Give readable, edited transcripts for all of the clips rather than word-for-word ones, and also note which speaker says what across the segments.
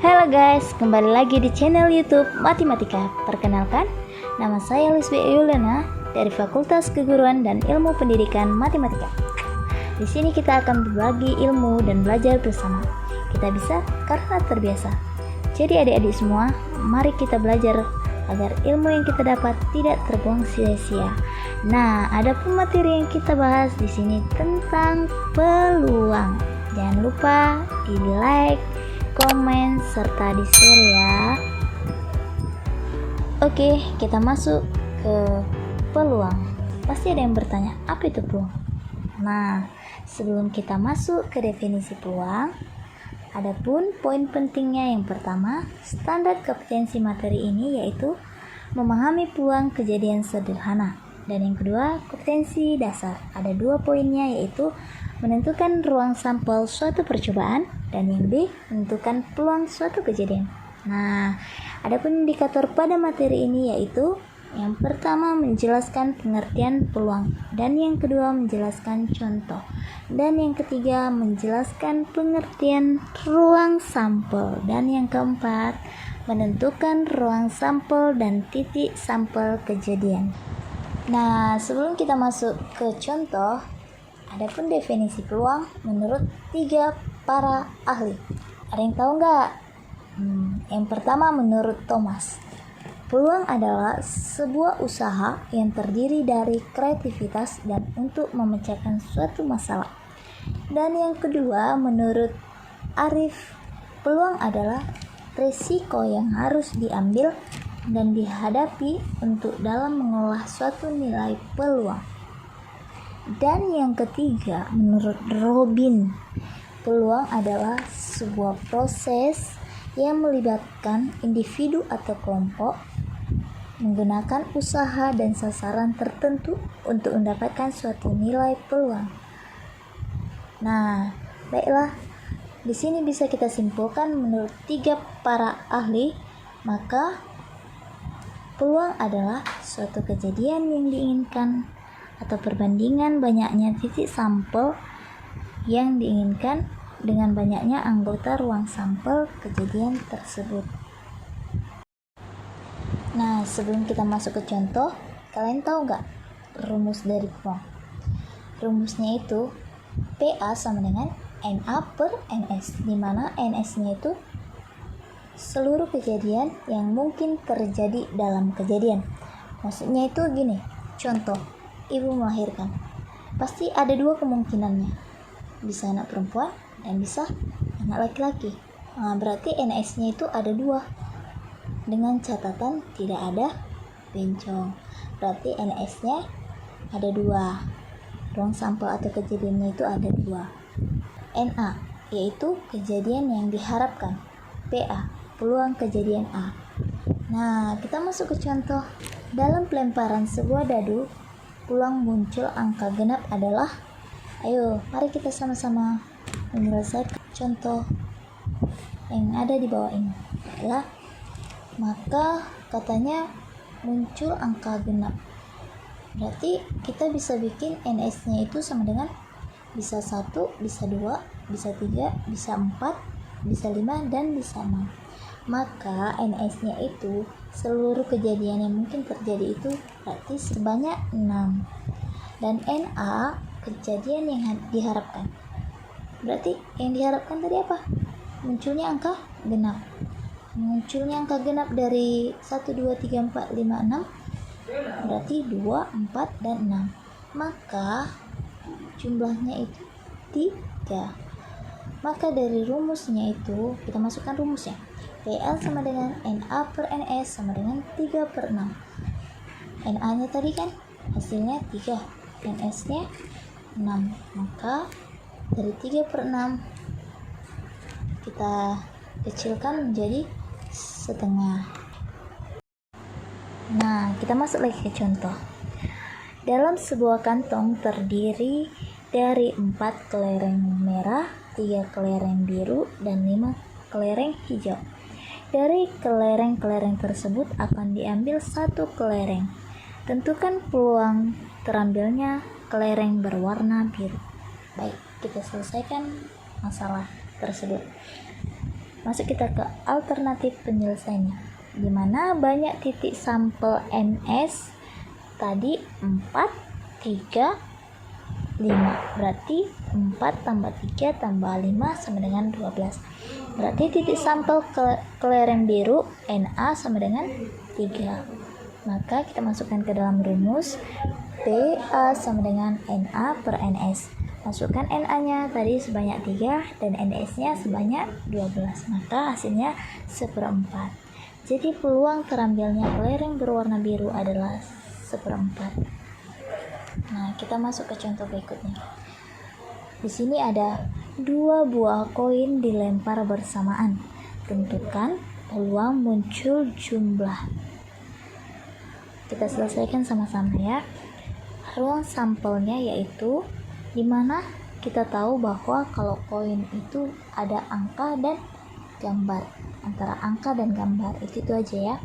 Speaker 1: Halo guys, kembali lagi di channel YouTube Matematika. Perkenalkan, nama saya Lisbi Yulena dari Fakultas Keguruan dan Ilmu Pendidikan Matematika. Di sini kita akan berbagi ilmu dan belajar bersama. Kita bisa karena terbiasa. Jadi adik-adik semua, mari kita belajar agar ilmu yang kita dapat tidak terbuang sia-sia. Nah, ada pun materi yang kita bahas di sini tentang peluang. Jangan lupa di like, komen, serta di share ya. Oke, kita masuk ke peluang. Pasti ada yang bertanya, apa itu peluang? Nah, sebelum kita masuk ke definisi peluang, ada pun poin pentingnya. Yang pertama, standar kompetensi materi ini yaitu memahami peluang kejadian sederhana. Dan yang kedua, kompetensi dasar. Ada dua poinnya, yaitu menentukan ruang sampel suatu percobaan, dan yang B, menentukan peluang suatu kejadian. Nah, ada pun indikator pada materi ini yaitu yang pertama menjelaskan pengertian peluang, dan yang kedua menjelaskan contoh, dan yang ketiga menjelaskan pengertian ruang sampel, dan yang keempat menentukan ruang sampel dan titik sampel kejadian. Nah, sebelum kita masuk ke contoh, ada pun definisi peluang menurut 3 para ahli. Ada yang tahu nggak? Yang pertama menurut Thomas, peluang adalah sebuah usaha yang terdiri dari kreativitas dan untuk memecahkan suatu masalah. Dan yang kedua menurut Arif, peluang adalah risiko yang harus diambil dan dihadapi untuk dalam mengolah suatu nilai peluang. Dan yang ketiga menurut Robin, peluang adalah sebuah proses yang melibatkan individu atau kelompok menggunakan usaha dan sasaran tertentu untuk mendapatkan suatu nilai peluang. Nah, baiklah, di sini bisa kita simpulkan menurut 3 para ahli, maka peluang adalah suatu kejadian yang diinginkan atau perbandingan banyaknya titik sampel yang diinginkan dengan banyaknya anggota ruang sampel kejadian tersebut. Nah, sebelum kita masuk ke contoh, kalian tahu nggak rumus dari peluang? Rumusnya itu PA sama dengan NA per NS, di mana NS-nya itu seluruh kejadian yang mungkin terjadi dalam kejadian. Maksudnya itu gini, contoh, ibu melahirkan. Pasti ada 2 kemungkinannya. Bisa anak perempuan dan bisa anak laki-laki. Nah, berarti NS-nya itu ada 2. Dengan catatan tidak ada bencong. Berarti NS-nya ada 2. Ruang sampel atau kejadiannya itu ada 2. NA, yaitu kejadian yang diharapkan. PA, peluang kejadian A. Nah, kita masuk ke contoh. Dalam pelemparan sebuah dadu, peluang muncul angka genap adalah, ayo mari kita sama-sama menyelesaikan contoh yang ada di bawah ini. Adalah, maka katanya muncul angka genap. Berarti kita bisa bikin NS-nya itu sama dengan bisa 1, bisa 2, bisa 3, bisa 4, bisa 5, dan bisa 6. Maka NS-nya itu seluruh kejadian yang mungkin terjadi itu berarti sebanyak 6. Dan NA kejadian yang diharapkan. Berarti yang diharapkan tadi apa? Munculnya angka genap. Munculnya angka genap dari 1, 2, 3, 4, 5, 6. Berarti 2, 4, dan 6. Maka jumlahnya itu 3. Maka dari rumusnya itu kita masukkan rumusnya. PL sama dengan NA per NS sama dengan 3 per 6. NA nya tadi kan hasilnya 3, NS nya 6. Maka dari 3 per 6 kita kecilkan menjadi setengah. Nah, kita masuk lagi ke contoh. Dalam sebuah kantong terdiri dari 4 kelereng merah, 3 kelereng biru, dan 5 kelereng hijau. Dari kelereng-kelereng tersebut akan diambil 1 kelereng. Tentukan peluang terambilnya kelereng berwarna biru. Baik, kita selesaikan masalah tersebut. Masuk kita ke alternatif penyelesaiannya, di mana banyak titik sampel NS tadi 4, 3, 5. Berarti 4 tambah 3 tambah 5 sama dengan 12. Berarti titik sampel kelereng biru Na sama dengan 3. Maka kita masukkan ke dalam rumus PA sama dengan Na per NS. Masukkan Na-nya tadi sebanyak 3 dan NS-nya sebanyak 12. Maka hasilnya 1/4. Jadi peluang terambilnya kelereng berwarna biru adalah 1/4. Nah, kita masuk ke contoh berikutnya. Di sini ada 2 buah koin dilempar bersamaan. Tentukan peluang muncul jumlah. Kita selesaikan sama-sama ya. Ruang sampelnya yaitu dimana kita tahu bahwa kalau koin itu ada angka dan gambar, antara angka dan gambar itu aja ya.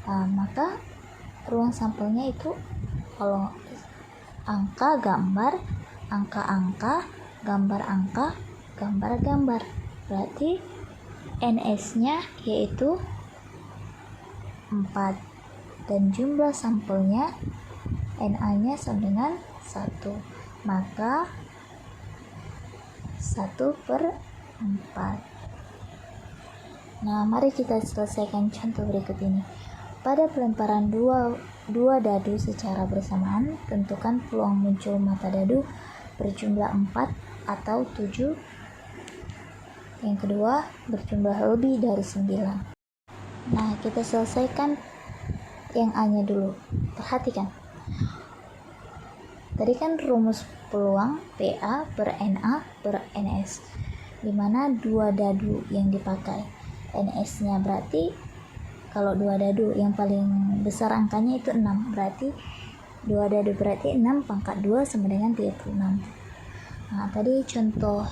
Speaker 1: Maka ruang sampelnya itu kalau angka gambar, angka-angka, gambar-angka, gambar-gambar. Berarti NS-nya yaitu 4 dan jumlah sampelnya Na-nya sama dengan 1. Maka 1/4. Nah, mari kita selesaikan contoh berikut ini. Pada pelemparan dua dadu secara bersamaan, tentukan peluang muncul mata dadu berjumlah 4 atau 7. Yang kedua, berjumlah lebih dari 9. Nah, kita selesaikan yang A-nya dulu. Perhatikan. Tadi kan rumus peluang PA per NA per NS, dimana 2 dadu yang dipakai. NS-nya berarti kalau 2 dadu yang paling besar angkanya itu 6, berarti 2 dadu berarti 6 pangkat 2 sama dengan 36. Nah, tadi contoh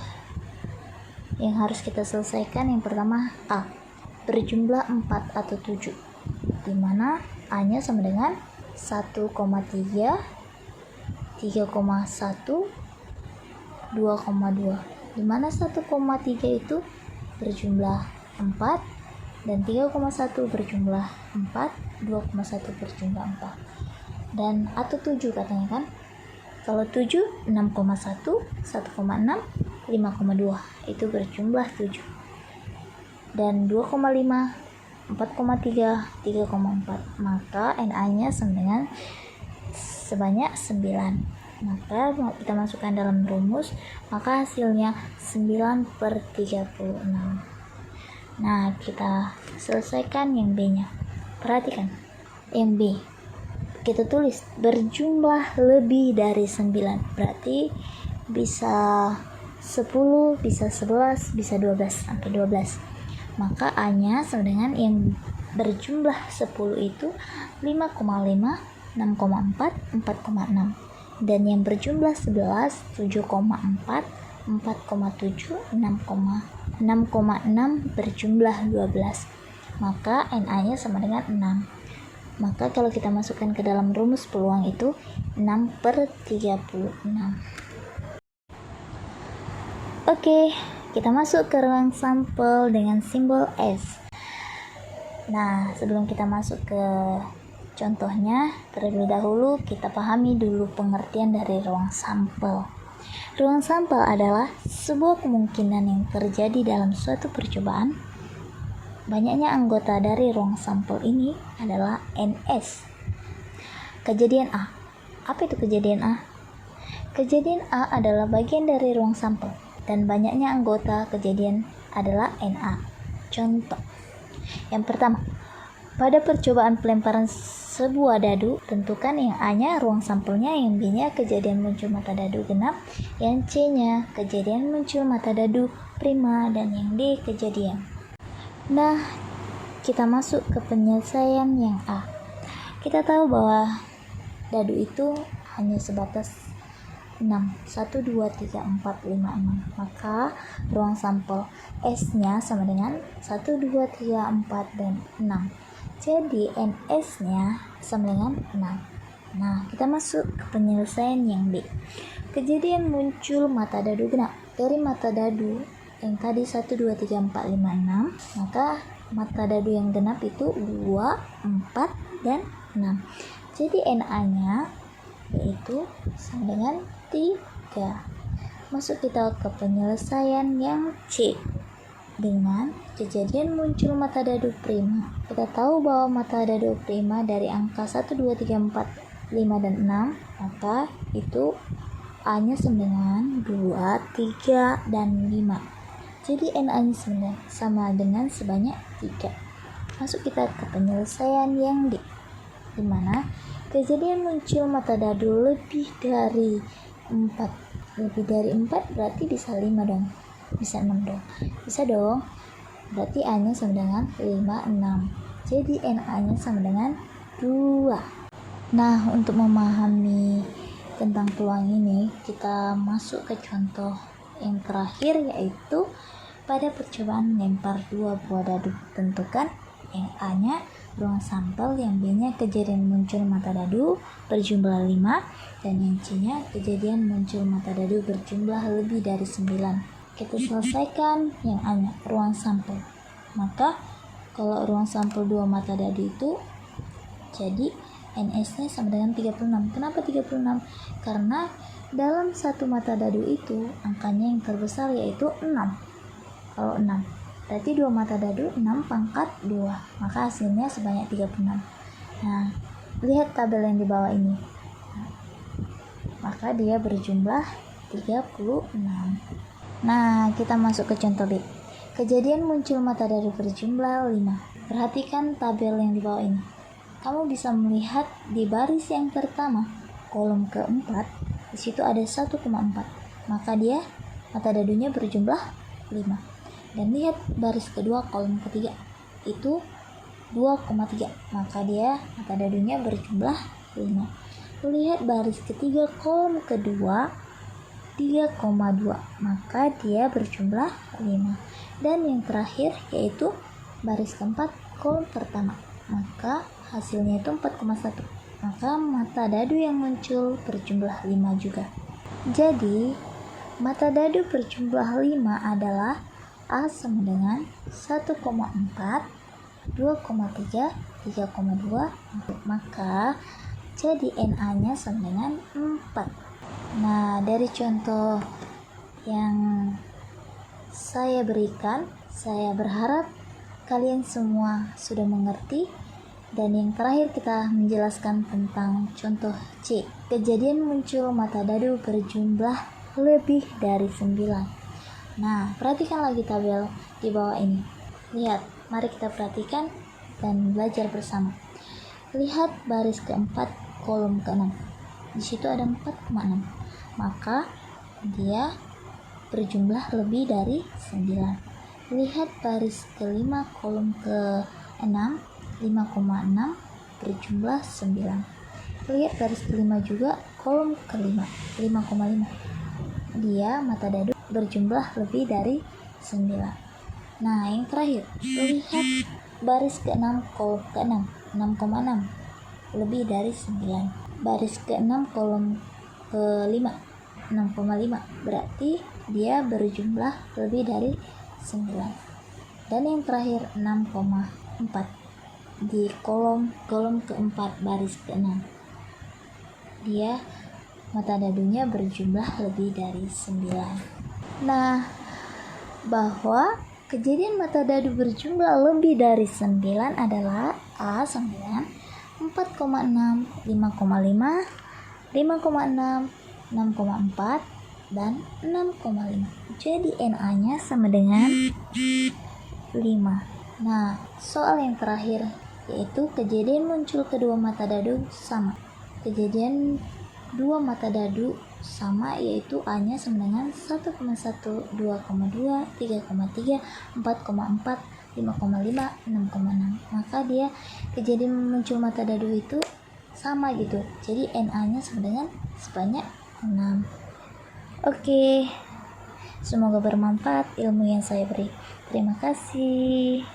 Speaker 1: yang harus kita selesaikan yang pertama A, berjumlah 4 atau 7, dimana A-nya sama dengan 1,3, 3,1, 2,2, dimana 1,3 itu berjumlah 4 dan 3,1 berjumlah 4, 2,1 berjumlah 4, dan atau 7 katanya kan. Kalau 7, 6,1, 1,6, 5,2 itu berjumlah 7, dan 2,5, 4,3, 3,4. Maka Na-nya sama dengan sebanyak 9. Maka kita masukkan dalam rumus, maka hasilnya 9/36. Nah, kita selesaikan yang B-nya. Perhatikan yang B, kita tulis berjumlah lebih dari 9, berarti bisa 10, bisa 11, bisa 12 sampai 12. Maka A-nya sama dengan yang berjumlah 10 itu 5,5, 6,4, 4,6, dan yang berjumlah 11 7,4, 4,7, 6,6 berjumlah 12. Maka Na-nya sama dengan 6. Maka kalau kita masukkan ke dalam rumus peluang itu 6/36. Oke, kita masuk ke ruang sampel dengan simbol S. Nah, sebelum kita masuk ke contohnya, terlebih dahulu kita pahami dulu pengertian dari ruang sampel. Ruang sampel adalah sebuah kemungkinan yang terjadi dalam suatu percobaan. Banyaknya anggota dari ruang sampel ini adalah NS. Kejadian A. Apa itu kejadian A? Kejadian A adalah bagian dari ruang sampel dan banyaknya anggota kejadian adalah Na. Contoh. Yang pertama, pada percobaan pelemparan sebuah dadu, tentukan yang A-nya ruang sampelnya, yang B-nya kejadian muncul mata dadu genap, yang C-nya kejadian muncul mata dadu prima, dan yang D kejadian. Nah, kita masuk ke penyelesaian yang A. Kita tahu bahwa dadu itu hanya sebatas 6, 1, 2, 3, 4, 5, 6. Maka ruang sampel S-nya sama dengan 1, 2, 3, 4, dan 6. Jadi NS-nya sama dengan 6. Nah, kita masuk ke penyelesaian yang B. Kejadian muncul mata dadu genap. Dari mata dadu yang tadi 1, 2, 3, 4, 5, 6, maka mata dadu yang genap itu 2, 4, dan 6. Jadi NA-nya yaitu sama dengan 3. Masuk kita ke penyelesaian yang C. Dengan kejadian muncul mata dadu prima. Kita tahu bahwa mata dadu prima dari angka 1, 2, 3, 4, 5, dan 6, maka itu A-nya sama dengan 2, 3, dan 5. Jadi NA-nya sama dengan sebanyak 3. Masuk kita ke penyelesaian yang D, di mana kejadian muncul mata dadu lebih dari 4. Lebih dari 4 berarti bisa 5 dong. Bisa 6 dong. Bisa dong. Berarti A-nya sama dengan 5, 6. Jadi NA-nya sama dengan 2. Nah, untuk memahami tentang peluang ini, kita masuk ke contoh yang terakhir, yaitu pada percobaan melempar 2 buah dadu. Tentukan yang A-nya ruang sampel, yang B-nya kejadian muncul mata dadu berjumlah 5, dan yang C-nya kejadian muncul mata dadu berjumlah lebih dari 9. Kita selesaikan yang A-nya ruang sampel. Maka kalau ruang sampel 2 mata dadu itu, jadi NS-nya sama dengan 36. Kenapa 36? Karena dalam satu mata dadu itu angkanya yang terbesar yaitu 6. Kalau 6 berarti 2 mata dadu 6 pangkat 2, maka hasilnya sebanyak 36. Nah, lihat tabel yang di bawah ini. Maka dia berjumlah 36. Nah, kita masuk ke contoh B. Kejadian muncul mata dadu berjumlah 5. Perhatikan tabel yang di bawah ini. Kamu bisa melihat di baris yang pertama, kolom keempat, di situ ada 1,4. Maka dia mata dadunya berjumlah 5. Dan lihat baris kedua, kolom ketiga, itu 2,3. Maka dia mata dadunya berjumlah 5. Lihat baris ketiga, kolom kedua, 3,2. Maka dia berjumlah 5. Dan yang terakhir yaitu baris keempat, kolom pertama. Maka hasilnya itu 4,1. Maka mata dadu yang muncul berjumlah 5 juga. Jadi mata dadu berjumlah 5 adalah A sama dengan 1,4, 2,3, 3,2. Maka jadi NA-nya sama dengan 4. Nah, dari contoh yang saya berikan, saya berharap kalian semua sudah mengerti. Dan yang terakhir kita menjelaskan tentang contoh C. Kejadian muncul mata dadu berjumlah lebih dari 9. Nah, perhatikan lagi tabel di bawah ini. Lihat, mari kita perhatikan dan belajar bersama. Lihat baris keempat, kolom ke-6. Di situ ada 4,6. Maka dia berjumlah lebih dari 9. Lihat baris kelima, kolom ke-6, 5,6 berjumlah 9. Lihat baris kelima juga, kolom kelima, 5,5. Dia mata dadu berjumlah lebih dari 9. Nah, yang terakhir, lihat baris ke-6, kolom ke-6, 6,6 lebih dari 9. Baris ke-6, kolom ke-5, 6,5. Berarti dia berjumlah lebih dari 9. Dan yang terakhir 6,4 di kolom keempat baris ke-6. Dia mata dadunya berjumlah lebih dari 9. Nah, bahwa kejadian mata dadu berjumlah lebih dari 9 adalah A sama dengan 4,6, 5,5, 5,6, 6,4, dan 6,5. Jadi NA-nya sama dengan 5. Nah, soal yang terakhir yaitu kejadian muncul kedua mata dadu sama. Kejadian dua mata dadu sama yaitu A-nya sama dengan 1,1, 2,2, 3,3, 4,4, 5,5, 6,6. Maka dia kejadian muncul mata dadu itu sama gitu. Jadi NA-nya sama dengan sebanyak 6. Oke. Semoga bermanfaat ilmu yang saya beri. Terima kasih.